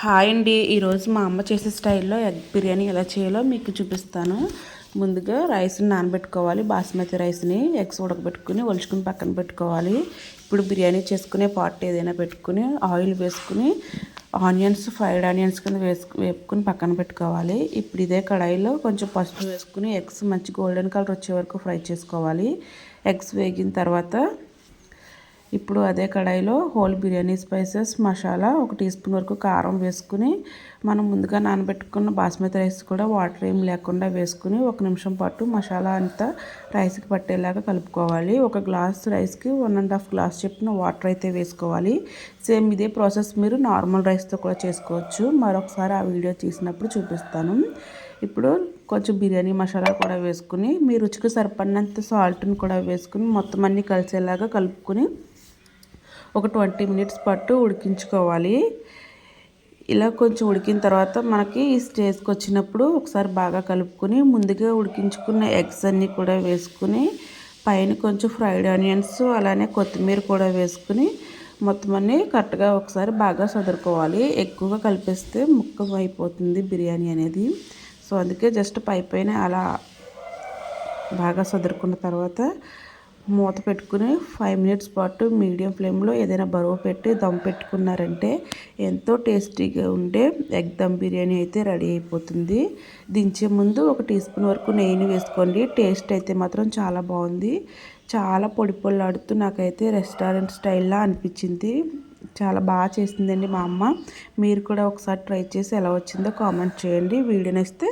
Hi అండి. ఈరోజు మా అమ్మ చేసే స్టైల్లో ఎగ్ బిర్యానీ ఎలా చేయాలో మీకు చూపిస్తాను. ముందుగా రైస్ని నానబెట్టుకోవాలి. బాస్మతి రైస్ని ఎగ్స్ ఉడకబెట్టుకుని ఒలుచుకుని పక్కన పెట్టుకోవాలి. ఇప్పుడు బిర్యానీ చేసుకునే పాట్ ఏదైనా పెట్టుకుని ఆయిల్ వేసుకుని ఆనియన్స్ ఫ్రైడ్ ఆనియన్స్ కింద వేపుకుని పక్కన పెట్టుకోవాలి. ఇప్పుడు ఇదే కడాయిలో కొంచెం పసుపు వేసుకుని ఎగ్స్ మంచి గోల్డెన్ కలర్ వచ్చే వరకు ఫ్రై చేసుకోవాలి. ఎగ్స్ వేగిన తర్వాత ఇప్పుడు అదే కడాయిలో whole biryani spices masala 1 teaspoon వరకు కారం వేసుకుని మనం ముందుగా నానబెట్టుకున్న బాస్మతి రైస్ కూడా వాటర్ ఏం లేకుండా వేసుకుని 1 నిమిషం పాటు మసాలా అంతా రైస్కి పట్టేలాగా కలుపుకోవాలి. 1 గ్లాస్ రైస్కి 1.5 గ్లాస్ చొప్పున వాటర్ అయితే వేసుకోవాలి. సేమ్ ఇదే ప్రాసెస్ మీరు నార్మల్ రైస్తో కూడా చేసుకోవచ్చు. మరొకసారి ఆ వీడియో తీసినప్పుడు చూపిస్తాను. ఇప్పుడు కొంచెం బిర్యానీ మసాలా కూడా వేసుకుని మీ రుచికి సరిపడినంత సాల్ట్ని కూడా వేసుకుని మొత్తం అన్నీ కలిసేలాగా కలుపుకొని ఒక 20 మినిట్స్ పాటు ఉడికించుకోవాలి. ఇలా కొంచెం ఉడికిన తర్వాత మనకి ఈ స్టేజ్కి వచ్చినప్పుడు ఒకసారి బాగా కలుపుకొని ముందుగా ఉడికించుకున్న ఎగ్స్ అన్నీ కూడా వేసుకుని పైన కొంచెం ఫ్రైడ్ ఆనియన్స్ అలానే కొత్తిమీర కూడా వేసుకుని మొత్తం అన్నీ కరెక్ట్గా ఒకసారి బాగా సదురుకోవాలి. ఎక్కువగా కలిపేస్తే ముక్క అయిపోతుంది బిర్యానీ అనేది. సో అందుకే జస్ట్ పైన అలా బాగా సదురుకున్న తర్వాత మూత పెట్టుకుని 5 మినిట్స్ పాటు మీడియం ఫ్లేమ్లో ఏదైనా బరువు పెట్టి దమ్ పెట్టుకున్నారంటే ఎంతో టేస్టీగా ఉండే ఎగ్ దమ్ బిర్యానీ అయితే రెడీ అయిపోతుంది. దించే ముందు 1 టీ స్పూన్ వరకు నెయ్యిని వేసుకోండి. టేస్ట్ అయితే మాత్రం చాలా బాగుంది. చాలా పొడి పొడిలాడుతూ నాకైతే రెస్టారెంట్ స్టైల్లా అనిపించింది. చాలా బాగా చేసిందండి మా అమ్మ. మీరు కూడా ఒకసారి ట్రై చేసి ఎలా వచ్చిందో కామెంట్ చేయండి. వీడియో నచ్చితే